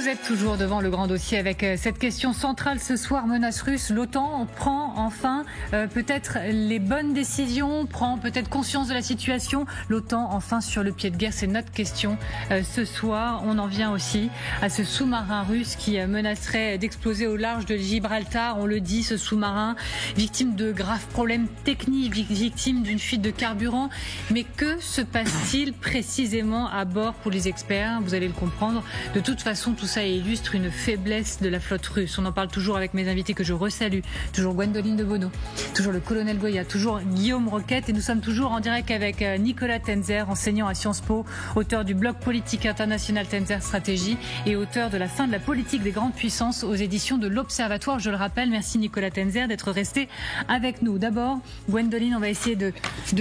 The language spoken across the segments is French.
Vous êtes toujours devant le grand dossier avec cette question centrale ce soir, menace russe. L'OTAN prend enfin peut-être les bonnes décisions, prend peut-être conscience de la situation. L'OTAN enfin sur le pied de guerre, c'est notre question ce soir. On en vient aussi à ce sous-marin russe qui menacerait d'exploser au large de Gibraltar. On le dit, ce sous-marin, victime de graves problèmes techniques, victime d'une fuite de carburant. Mais que se passe-t-il précisément à bord pour les experts? Vous allez le comprendre. De toute façon, tout ça illustre une faiblesse de la flotte russe. On en parle toujours avec mes invités que je resalue. Toujours Gwendoline de Bono, toujours le colonel Goya, toujours Guillaume Roquette. Et nous sommes toujours en direct avec Nicolas Tenzer, enseignant à Sciences Po, auteur du blog politique international Tenzer Stratégie et auteur de La fin de la politique des grandes puissances aux éditions de l'Observatoire. Je le rappelle, merci Nicolas Tenzer d'être resté avec nous. D'abord, Gwendoline, on va essayer de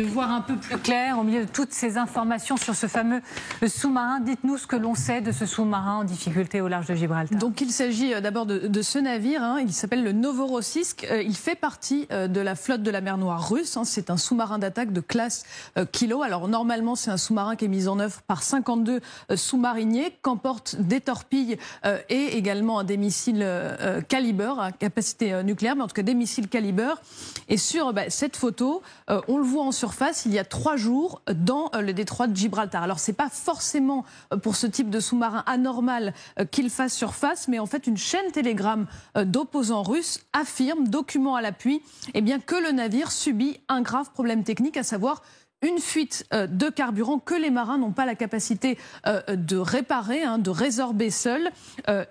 voir un peu plus clair au milieu de toutes ces informations sur ce fameux sous-marin. Dites-nous ce que l'on sait de ce sous-marin en difficulté au large de Gibraltar. Donc il s'agit d'abord de ce navire, il s'appelle le Novorossiysk, il fait partie de la flotte de la mer Noire russe, c'est un sous-marin d'attaque de classe Kilo. Alors normalement c'est un sous-marin qui est mis en œuvre par 52 sous-mariniers, qu'emportent des torpilles et également des missiles Caliber à capacité nucléaire, mais en tout cas des missiles Caliber. Et sur cette photo, on le voit en surface, il y a 3 jours dans le détroit de Gibraltar. Alors c'est pas forcément pour ce type de sous-marin anormal qu'il fasse surface, mais en fait une chaîne Telegram d'opposants russes affirme, document à l'appui, que le navire subit un grave problème technique, à savoir une fuite de carburant que les marins n'ont pas la capacité de réparer, de résorber seuls.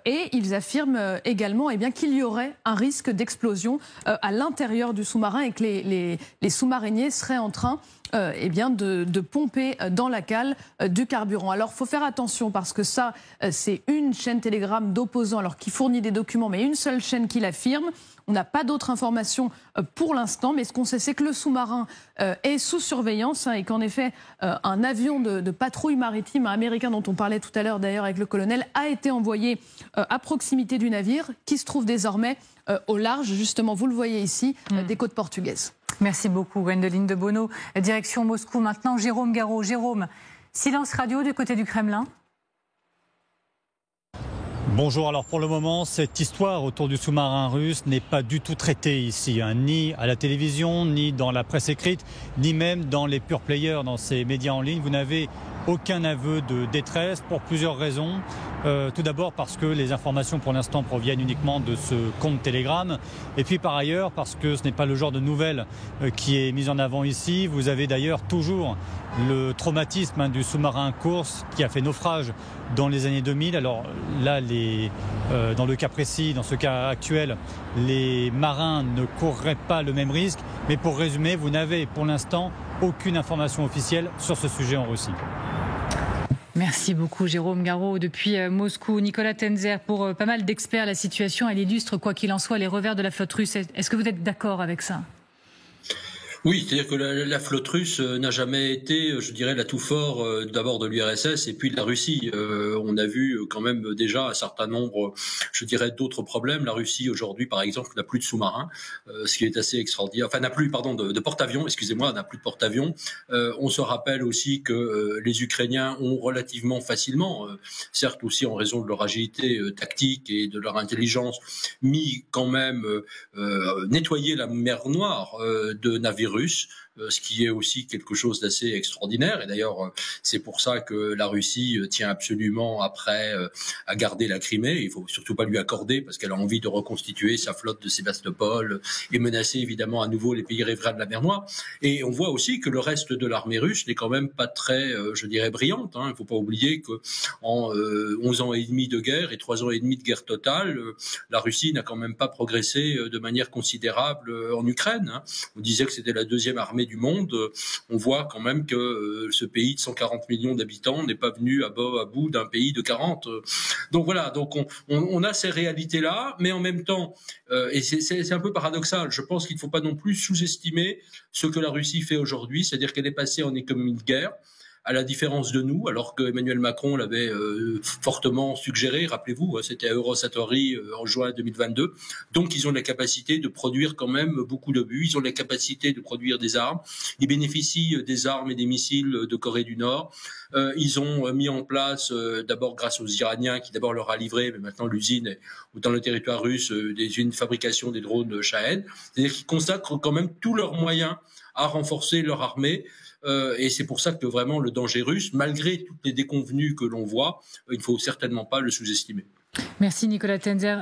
Et ils affirment également qu'il y aurait un risque d'explosion à l'intérieur du sous-marin et que les sous-mariniers seraient en train de pomper dans la cale du carburant. Alors, il faut faire attention parce que ça, c'est une chaîne Telegram d'opposants alors qui fournit des documents, mais une seule chaîne qui l'affirme. On n'a pas d'autres informations pour l'instant, mais ce qu'on sait, c'est que le sous-marin est sous surveillance et qu'en effet, un avion de patrouille maritime américain dont on parlait tout à l'heure d'ailleurs avec le colonel a été envoyé à proximité du navire qui se trouve désormais au large, justement, vous le voyez ici, des côtes portugaises. Merci beaucoup Gwendoline de Bono. Direction Moscou maintenant, Jérôme Garraud. Jérôme, silence radio du côté du Kremlin. Bonjour, alors pour le moment, cette histoire autour du sous-marin russe n'est pas du tout traitée ici, ni à la télévision, ni dans la presse écrite, ni même dans les pure players, dans ces médias en ligne. Vous n'avez aucun aveu de détresse pour plusieurs raisons. Tout d'abord parce que les informations pour l'instant proviennent uniquement de ce compte Telegram. Et puis par ailleurs parce que ce n'est pas le genre de nouvelles qui est mis en avant ici. Vous avez d'ailleurs toujours le traumatisme du sous-marin course qui a fait naufrage dans les années 2000. Alors là, dans le cas précis, dans ce cas actuel, les marins ne courraient pas le même risque. Mais pour résumer, vous n'avez pour l'instant aucune information officielle sur ce sujet en Russie. Merci beaucoup Jérôme Garraud depuis Moscou. Nicolas Tenzer, pour pas mal d'experts, la situation elle illustre quoi qu'il en soit les revers de la flotte russe. Est-ce que vous êtes d'accord avec ça ? Oui, c'est-à-dire que la flotte russe n'a jamais été, je dirais, l'atout fort d'abord de l'URSS et puis de la Russie. On a vu quand même déjà un certain nombre, je dirais, d'autres problèmes. La Russie aujourd'hui, par exemple, n'a plus de sous-marins, ce qui est assez extraordinaire. Enfin, n'a plus, de porte-avions. Excusez-moi, n'a plus de porte-avions. On se rappelle aussi que les Ukrainiens ont relativement facilement, certes aussi en raison de leur agilité tactique et de leur intelligence, mis quand même nettoyer la mer Noire de navires russes, ce qui est aussi quelque chose d'assez extraordinaire. Et d'ailleurs, c'est pour ça que la Russie tient absolument après à garder la Crimée. Il faut surtout pas lui accorder parce qu'elle a envie de reconstituer sa flotte de Sébastopol et menacer évidemment à nouveau les pays riverains de la mer Noire. Et on voit aussi que le reste de l'armée russe n'est quand même pas très, je dirais, brillante. Il ne faut pas oublier que en 11 ans et demi de guerre et 3 ans et demi de guerre totale, la Russie n'a quand même pas progressé de manière considérable en Ukraine. On disait que c'était la deuxième armée du monde. On voit quand même que ce pays de 140 millions d'habitants n'est pas venu à bout d'un pays de 40. Donc voilà, donc on a ces réalités-là, mais en même temps, et c'est un peu paradoxal, je pense qu'il ne faut pas non plus sous-estimer ce que la Russie fait aujourd'hui, c'est-à-dire qu'elle est passée en économie de guerre. à la différence de nous, alors que Emmanuel Macron l'avait fortement suggéré, rappelez-vous, c'était à Eurosatory en juin 2022. Donc ils ont la capacité de produire quand même beaucoup d'obus, ils ont la capacité de produire des armes, ils bénéficient des armes et des missiles de Corée du Nord. Ils ont mis en place, d'abord grâce aux Iraniens qui d'abord leur a livré, mais maintenant l'usine est dans le territoire russe, des usines de fabrication des drones Shahed. C'est-à-dire qu'ils consacrent quand même tous leurs moyens à renforcer leur armée. Et c'est pour ça que vraiment le danger russe, malgré toutes les déconvenues que l'on voit, il ne faut certainement pas le sous-estimer. Merci Nicolas Tenzer.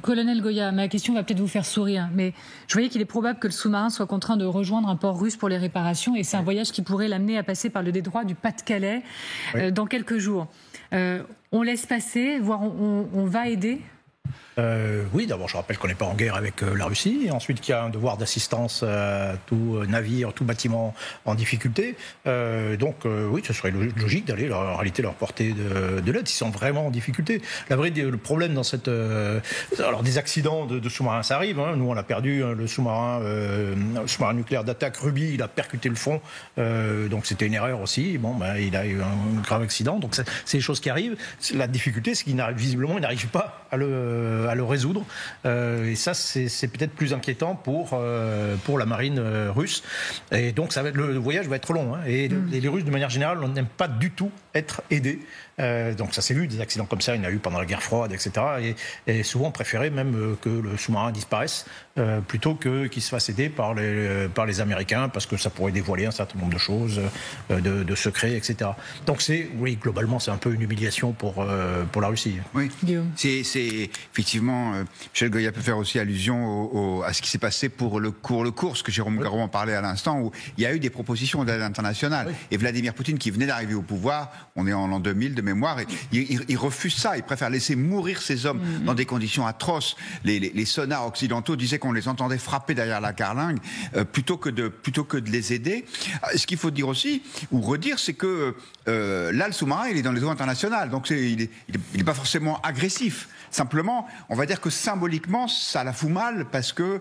Colonel Goya, ma question va peut-être vous faire sourire, mais je voyais qu'il est probable que le sous-marin soit contraint de rejoindre un port russe pour les réparations, et c'est un voyage qui pourrait l'amener à passer par le détroit du Pas-de-Calais dans quelques jours. On laisse passer, voire on va aider ? Oui, d'abord je rappelle qu'on n'est pas en guerre avec la Russie, et ensuite qu'il y a un devoir d'assistance à tout navire, tout bâtiment en difficulté. Donc oui, ce serait logique d'aller en réalité leur porter de l'aide s'ils sont vraiment en difficulté. Le problème dans cette... alors des accidents de sous-marins, ça arrive. Nous on a perdu le sous-marin nucléaire d'attaque Ruby, il a percuté le fond, donc c'était une erreur aussi. Bon, il a eu un grave accident, donc c'est des choses qui arrivent. La difficulté, c'est visiblement il n'arrive pas à le résoudre. Et ça, c'est peut-être plus inquiétant pour la marine russe. Et donc, le voyage va être long. Et les Russes, de manière générale, n'aiment pas du tout être aidés. Donc ça s'est vu, des accidents comme ça, il y en a eu pendant la guerre froide, etc. Et souvent préféraient même que le sous-marin disparaisse plutôt qu'il se fasse aider par les Américains, parce que ça pourrait dévoiler un certain nombre de choses, de secrets, etc. Donc oui, globalement, c'est un peu une humiliation pour la Russie. Oui, c'est effectivement, Michel Goya peut faire aussi allusion à ce qui s'est passé pour le cours, ce que Jérôme Garraud en parlait à l'instant, où il y a eu des propositions d'aide internationale. Oui. Et Vladimir Poutine, qui venait d'arriver au pouvoir, on est en l'an 2000 de mémoire, et il refuse ça, il préfère laisser mourir ses hommes dans des conditions atroces. Les sonars occidentaux disaient qu'on les entendait frapper derrière la carlingue plutôt que de les aider. Ce qu'il faut dire aussi, ou redire, c'est que là, le sous-marin, il est dans les eaux internationales, donc il n'est pas forcément agressif. Simplement, on va dire que symboliquement, ça la fout mal parce que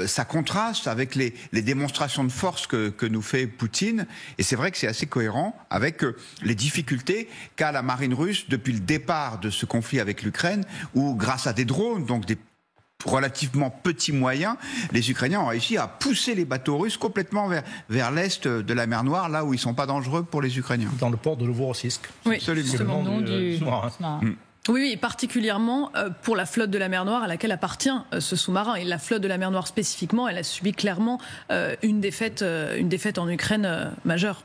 ça contraste avec les démonstrations de force que nous fait Poutine. Et c'est vrai que c'est assez cohérent avec les difficultés qu'a la marine russe depuis le départ de ce conflit avec l'Ukraine, où grâce à des drones, donc des relativement petits moyens, les Ukrainiens ont réussi à pousser les bateaux russes complètement vers l'est de la mer Noire, là où ils ne sont pas dangereux pour les Ukrainiens. Dans le port de Novorossiysk. Oui, absolument. C'est le nom du sous-marin. Oui, particulièrement pour la flotte de la mer Noire à laquelle appartient ce sous-marin. Et la flotte de la mer Noire spécifiquement, elle a subi clairement une défaite en Ukraine majeure.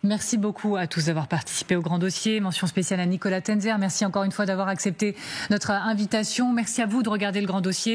Merci beaucoup à tous d'avoir participé au Grand Dossier. Mention spéciale à Nicolas Tenzer. Merci encore une fois d'avoir accepté notre invitation. Merci à vous de regarder le Grand Dossier.